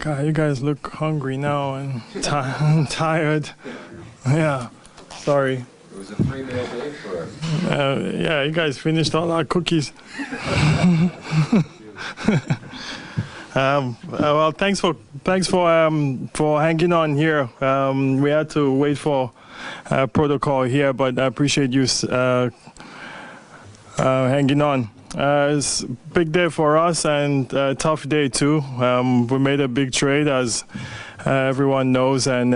God, you guys look hungry now and tired. Yeah, sorry. It was a 3-meal day for us. Yeah, you guys finished all our cookies. Well, thanks for hanging on here. We had to wait for protocol here, but I appreciate you hanging on. It's a big day for us and a tough day too. We made a big trade, as everyone knows, and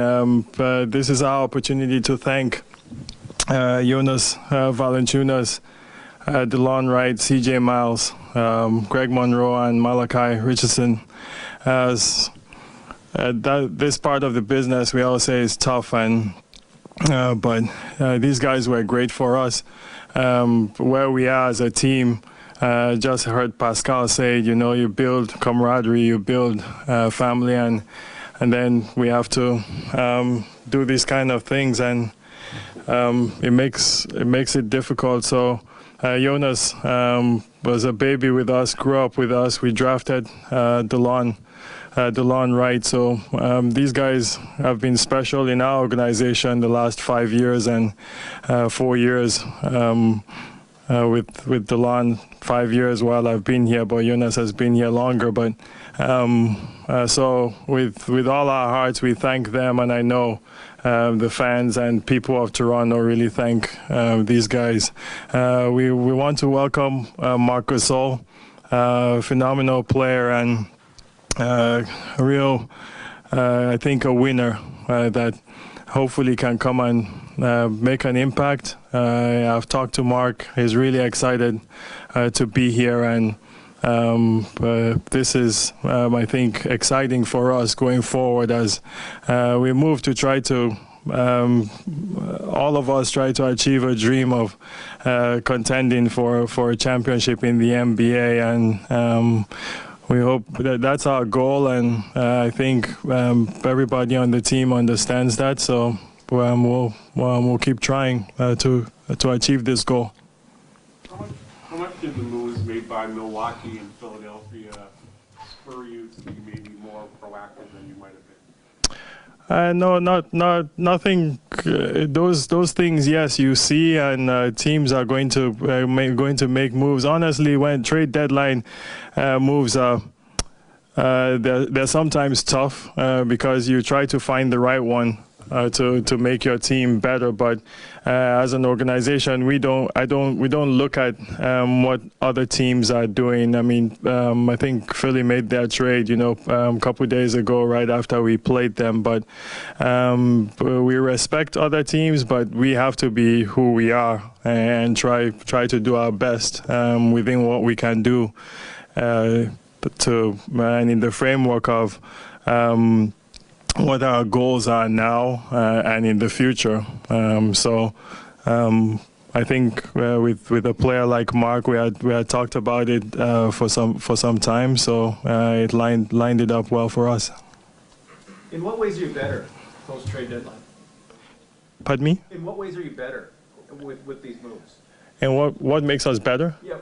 this is our opportunity to thank Jonas Valanciunas, Delon Wright, CJ Miles, Greg Monroe, and Malachi Richardson. This part of the business, we all say, is tough, and but these guys were great for us. Where we are as a team, just heard Pascal say, you build camaraderie, you build family, and then we have to do these kind of things, and it makes it difficult. So Jonas was a baby with us, grew up with us. We drafted Delon Wright. So these guys have been special in our organization the last 5 years and 4 years. With Delon, 5 years while I've been here, but Jonas has been here longer. But so with all our hearts, we thank them, and I know the fans and people of Toronto really thank these guys. We want to welcome Marc Gasol, phenomenal player and a real, I think, a winner that hopefully can come and make an impact. I've talked to Marc. He's really excited to be here, and this is, I think, exciting for us going forward as we move to try to, all of us try to achieve a dream of contending for a championship in the NBA, and we hope that that's our goal, and I think everybody on the team understands that. So we'll keep trying to achieve this goal. How much did the moves made by Milwaukee and Philadelphia spur you to be maybe more proactive than you might have been? No, nothing. Those things, yes, you see, and teams are going to make moves. Honestly, when trade deadline moves are, they're sometimes tough because you try to find the right one to make your team better. But as an organization, we don't look at what other teams are doing. I mean, I think Philly made their trade, a couple of days ago, right after we played them. But we respect other teams, but we have to be who we are and try to do our best within what we can do and in the framework of what our goals are now and in the future. I think with a player like Marc, we had talked about it for some time, so it lined it up well for us. In what ways are you better post-trade deadline? Pardon me? In what ways are you better with these moves? And what makes us better? Yeah,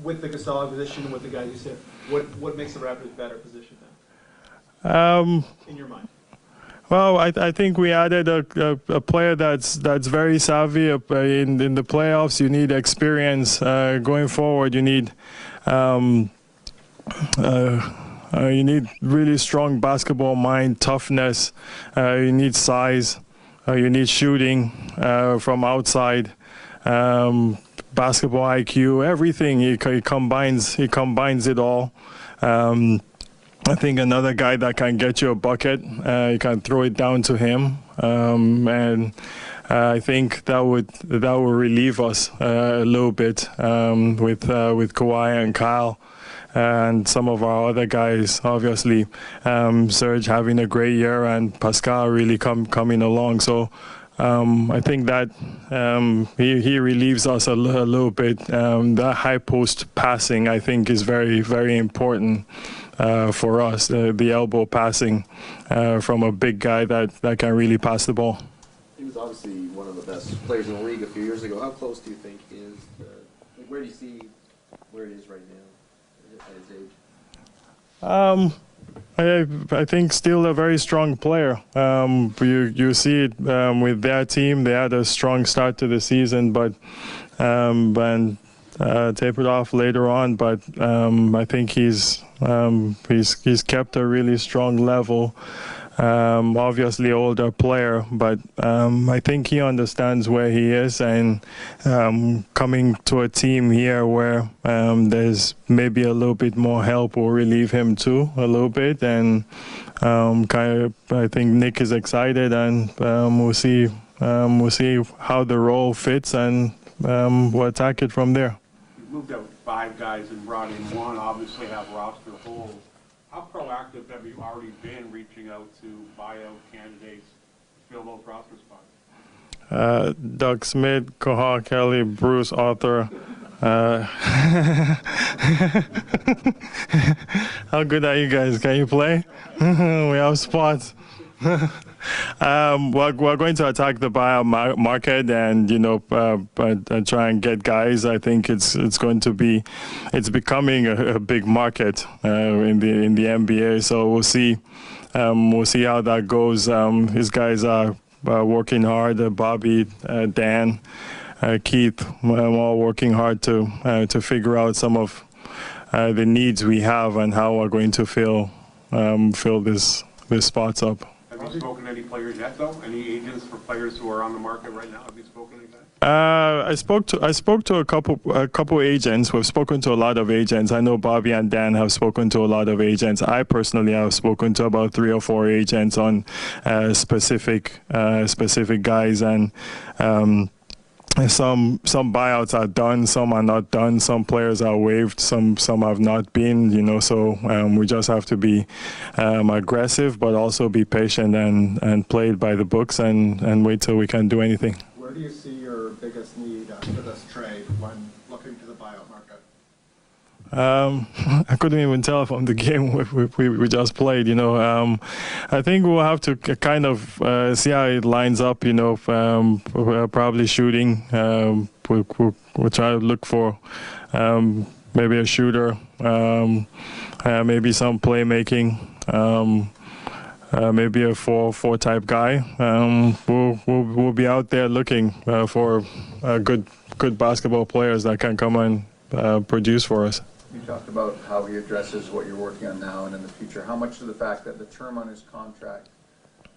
with the Gasol position, with the guys you said, what makes the Raptors better positioned now? In your mind. Well, I think we added a player that's very savvy in the playoffs. You need experience going forward. You need really strong basketball mind, toughness. You need size. You need shooting from outside. Basketball IQ, everything. He combines it all. I think another guy that can get you a bucket, you can throw it down to him, and I think that would relieve us a little bit with Kawhi and Kyle and some of our other guys. Obviously, Serge having a great year and Pascal really coming along. So I think that he relieves us a little bit. That high post passing, I think, is very, very important for us. The elbow passing from a big guy that can really pass the ball. He was obviously one of the best players in the league a few years ago. How close do you think he is? Where do you see where he is right now at his age? I think still a very strong player. You see it with their team. They had a strong start to the season, but and tapered off later on. But I think he's kept a really strong level. Obviously older player, but I think he understands where he is, and coming to a team here where there's maybe a little bit more help will relieve him too a little bit, and I think Nick is excited, and we'll see how the role fits, and we'll attack it from there. You've moved out 5 guys and brought in 1, obviously have roster holes. How proactive have you already been reaching out to buyout candidates to fill those roster spots? Doug Smith, Kohar Kelly, Bruce Arthur. How good are you guys? Can you play? We have spots. We're going to attack the buyout market, and try and get guys. I think it's becoming a big market in the NBA. So we'll see how that goes. These guys are working hard. Bobby, Dan, Keith, all working hard to figure out some of the needs we have and how we're going to fill this spots up. Have you spoken to any players yet, though? Any agents for players who are on the market right now? Have you spoken to anybody? I spoke to a couple agents. We've spoken to a lot of agents. I know Bobby and Dan have spoken to a lot of agents. I personally have spoken to about 3 or 4 agents on specific guys, and some buyouts are done, some are not done, some players are waived, some have not been, so we just have to be aggressive, but also be patient and play it by the books, and wait till we can do anything. Where do you see your biggest need for this trade when looking to the buyout market? I couldn't even tell from the game we just played. I think we'll have to kind of see how it lines up. Probably shooting. We'll try to look for maybe a shooter, maybe some playmaking, maybe a 4 type guy. We'll be out there looking for good basketball players that can come and produce for us. You talked about how he addresses what you're working on now and in the future. How much of the fact that the term on his contract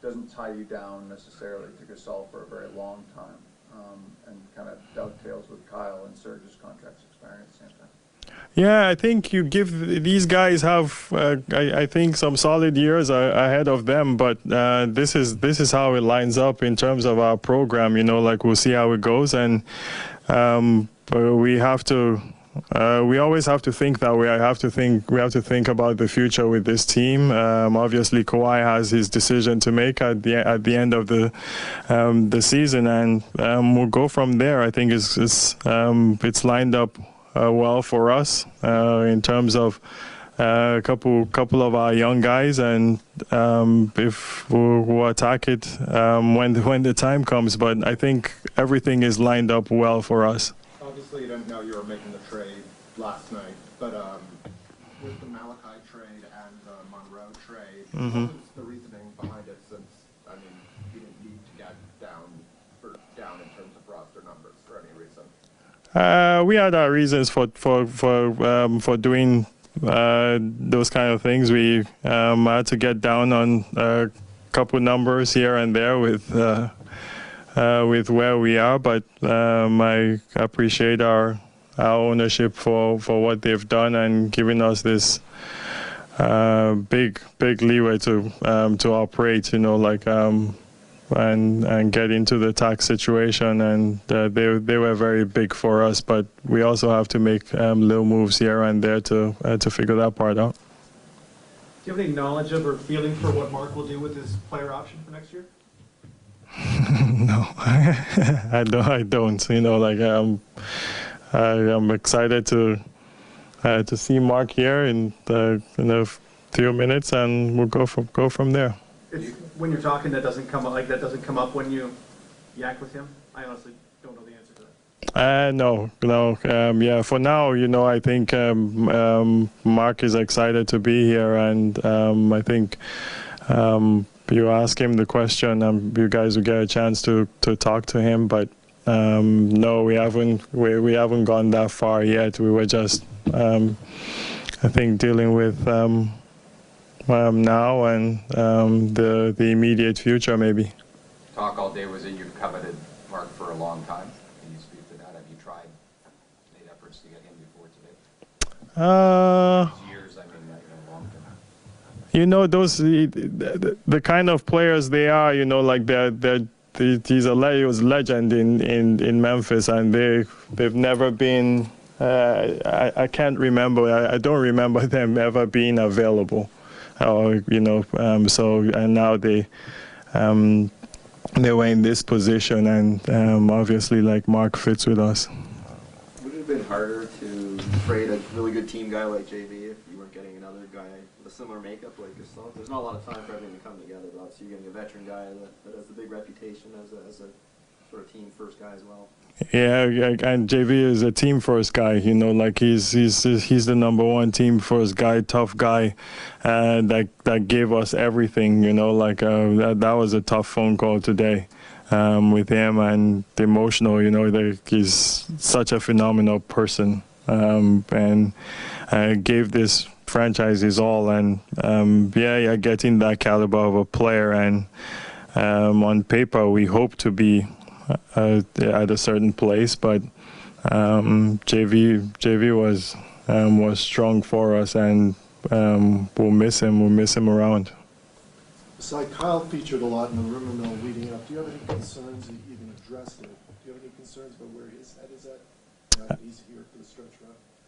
doesn't tie you down necessarily to Gasol for a very long time, and kind of dovetails with Kyle and Serge's contracts expiring at the same time? Yeah, I think you give these guys have I think some solid years ahead of them, but this is how it lines up in terms of our program. We'll see how it goes, and we have to. We always have to think that way. We have to think about the future with this team. Obviously, Kawhi has his decision to make at the end of the season, and we'll go from there. I think it's lined up well for us in terms of a couple of our young guys, and if we'll attack it when the time comes. But I think everything is lined up well for us. Obviously, you didn't know you were making the trade last night, but with the Malachi trade and the Monroe trade, what was the reasoning behind it? Since you didn't need to get down in terms of roster numbers for any reason. We had our reasons for doing those kind of things. We had to get down on a couple numbers here and there with where we are, but I appreciate our ownership for what they've done and giving us this big leeway to operate, and get into the tax situation, and they were very big for us, but we also have to make little moves here and there to figure that part out. Do you have any knowledge of or feeling for what Marc will do with his player option for next year? No, I don't. I'm excited to see Marc here in a few minutes, and we'll go from there. When you're talking, that doesn't come up when you yak with him. I honestly don't know the answer to No. Yeah, for now, I think Marc is excited to be here, and I think you ask him the question, you guys will get a chance to talk to him, but no, we haven't gone that far yet. We were just, I think, dealing with now and the immediate future, maybe. Talk all day was that you've coveted Marc for a long time. Can you speak to that? Have you made efforts to get him before today? Years, I mean, long term. Those the kind of players they are, like he was legend in Memphis, and they've never been. I can't remember. I don't remember them ever being available, or So and now they were in this position, and obviously, like, Marc fits with us. Would it have been harder to trade a really good team guy like JV if you weren't getting another guy with a similar makeup like Gasol? There's not a lot of time for everything to come together, but obviously you're getting a veteran guy that has the big reputation as a sort of team first guy as well. Yeah, and JV is a team first guy. Like he's the number one team first guy, tough guy, that gave us everything. Like that was a tough phone call today with him, and emotional. He's such a phenomenal person, and gave this franchise his all. And getting that caliber of a player, and on paper we hope to be at a certain place, but JV was strong for us, and we'll miss him. We'll miss him around. So Kyle featured a lot in the rumor mill leading up. Do you have any concerns? You even addressed it. Do you have any concerns about where his head is at? He's here for the stretch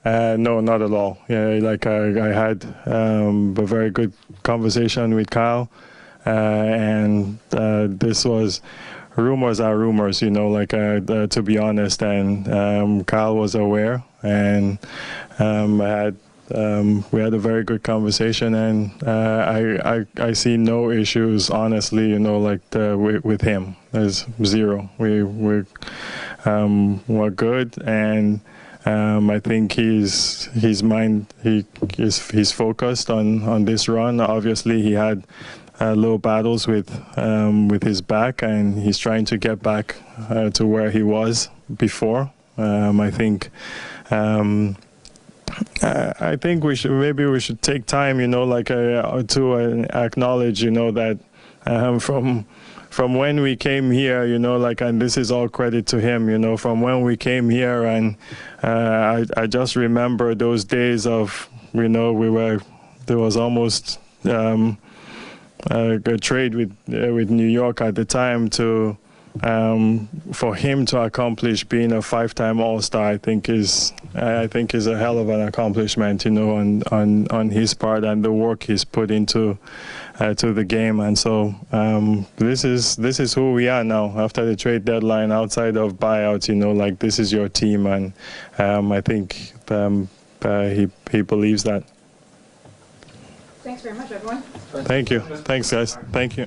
run. No, not at all. Yeah, like I had a very good conversation with Kyle, and this was. Rumors are rumors, to be honest, and Kyle was aware, and we had a very good conversation, and I see no issues, honestly, with him. There's zero. We're good, and I think he's focused on this run. Obviously, he had little battles with his back, and he's trying to get back to where he was before. I think we should take time, to acknowledge, that from when we came here, and this is all credit to him, from when we came here, and I just remember those days of, there was almost a trade with New York at the time for him to accomplish being a 5-time All-Star. I think is a hell of an accomplishment, on his part, and the work he's put into to the game. And so this is who we are now after the trade deadline. Outside of buyouts, this is your team, and I think he believes that. Thanks very much, everyone. Thank you. Thanks, guys. Thank you.